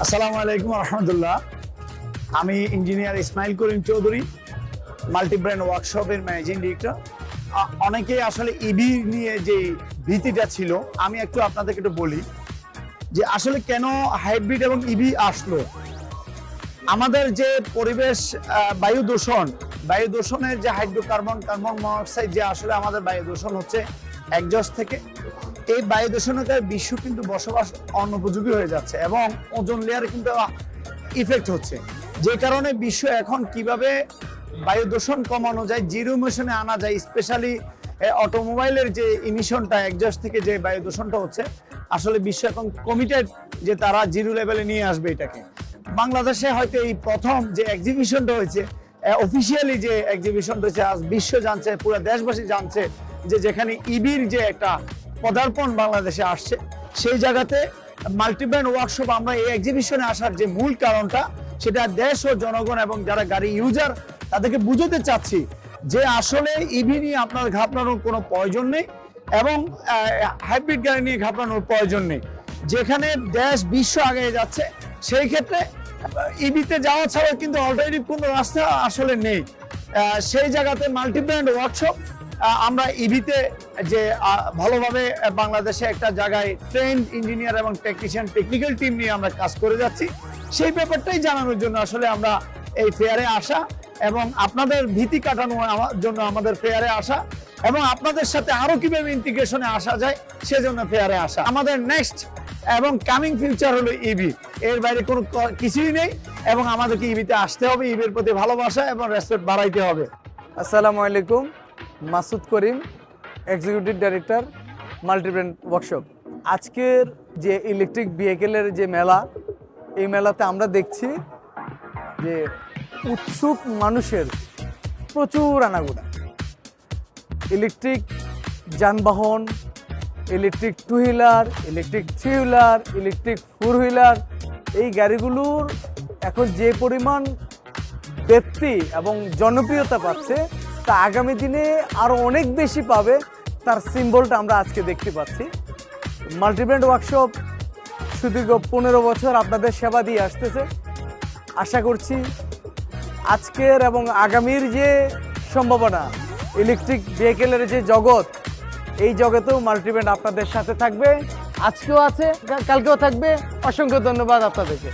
আসসালামু আলাইকুম রহমতুল্লাহ। আমি engineer Ismail Karim Chowdhury, multi brand ওয়ার্কশপের ম্যানেজিং ডিরেক্টর। অনেকে আসলে ইভি নিয়ে যে ভীতিটা ছিল, আমি একটু আপনাদেরকে একটু বলি যে আসলে কেন হাইব্রিড এবং ইভি আসলো। আমাদের যে পরিবেশ বায়ু দূষণের যে হাইড্রোকার্বন, কার্বন মনোক্সাইড যে আসলে আমাদের বায়ু দূষণ হচ্ছে একজস্ট থেকে, এই বায়ু দূষণের বিশ্ব কিন্তু বসবাস অনুপযোগী হয়ে যাচ্ছে এবং ওজোন লেয়ারে কিন্তু ইফেক্ট হচ্ছে। যে কারণে বিশ্ব এখন কিভাবে বায়ু দূষণ কমানো যায়, জিরো ইমিশনে আনা যায়, স্পেশালি অটোমোবাইলের যে ইমিশনটা একজস্ট থেকে যে বায়ু দূষণটা হচ্ছে, আসলে বিশ্ব এখন কমিটেড যে তারা জিরো লেভেলে নিয়ে আসবে এটাকে। বাংলাদেশে হয়তো এই প্রথম যে এক্সিবিশনটা হয়েছে, অফিসিয়ালি যে এক্সিবিশনটা হয়েছে, আজ বিশ্ব জানছে, পুরো দেশবাসী জানছে যে যেখানে ইবির যে একটা পদার্পণ বাংলাদেশে আসছে, সেই জায়গাতে মাল্টিব্র্যান্ড ওয়ার্কশপ আমরা এই এক্সিবিশনে আসার যে মূল কারণটা, সেটা দেশ ও জনগণ এবং যারা গাড়ি ইউজার তাদেরকে বুঝাতে চাচ্ছি যে আসলে ইভি নিয়ে আপনার ঘাবড়ানোর কোনো প্রয়োজন নেই এবং হাইব্রিড গাড়ি নিয়ে ঘাবড়ানোর প্রয়োজন নেই। যেখানে দেশ বিশ্ব আগে যাচ্ছে, সেই ক্ষেত্রে ইভিতে যাওয়া ছাড়া কিন্তু অল্টারনেটিভ কোনো রাস্তা আসলে নেই। সেই জায়গাতে মাল্টিব্র্যান্ড ওয়ার্কশপ আমরা ইভিতে যে ভালোভাবে বাংলাদেশে একটা জায়গায় ট্রেন্ড ইঞ্জিনিয়ার এবং টেকনিশিয়ান টেকনিক্যাল টিম নিয়ে আমরা কাজ করে যাচ্ছি, সেই ব্যাপারটাই জানানোর জন্য আসলে আমরা এই ফেয়ারে আসা এবং আপনাদের ভীতি কাটানোর জন্য আমাদের ফেয়ারে আসা এবং আপনাদের সাথে আরো কিভাবে ইন্টিগ্রেশনে আসা যায় সেজন্য ফেয়ারে আসা। আমাদের নেক্সট এবং কামিং ফিউচার হলো ইভি, এর বাইরে কোনো কিছুই নেই এবং আমাদেরকে ইভিতে আসতে হবে, ইভির প্রতি ভালোবাসা এবং রেসপেক্ট বাড়াইতে হবে। আসসালামু আলাইকুম, মাসুদ করিম, এক্সিকিউটিভ ডাইরেক্টর, মাল্টিব্র্যান্ড ওয়ার্কশপ। আজকের যে ইলেকট্রিক ভেহিকেলের যে মেলা, এই মেলাতে আমরা দেখছি যে উৎসুক মানুষের প্রচুর আনাগোনা। ইলেকট্রিক যানবাহন, electric two wheeler, electric three wheeler, electric four wheeler, এই গাড়িগুলোর এখন যে পরিমাণ ব্যাপ্তি এবং জনপ্রিয়তা পাচ্ছে, তা আগামী দিনে আরও অনেক বেশি পাবে, তার সিম্বলটা আমরা আজকে দেখতে পাচ্ছি। মাল্টিব্র্যান্ড ওয়ার্কশপ সুদীর্ঘ 15 বছর আপনাদের সেবা দিয়ে আসতেছে। আশা করছি আজকের এবং আগামীর যে সম্ভাবনা, ইলেকট্রিক ভেহিকেলের যে জগৎ, এই জগতেও মাল্টিব্র্যান্ড আপনাদের সাথে থাকবে। আজকেও আছে, কালকেও থাকবে। অসংখ্য ধন্যবাদ আপনাদেরকে।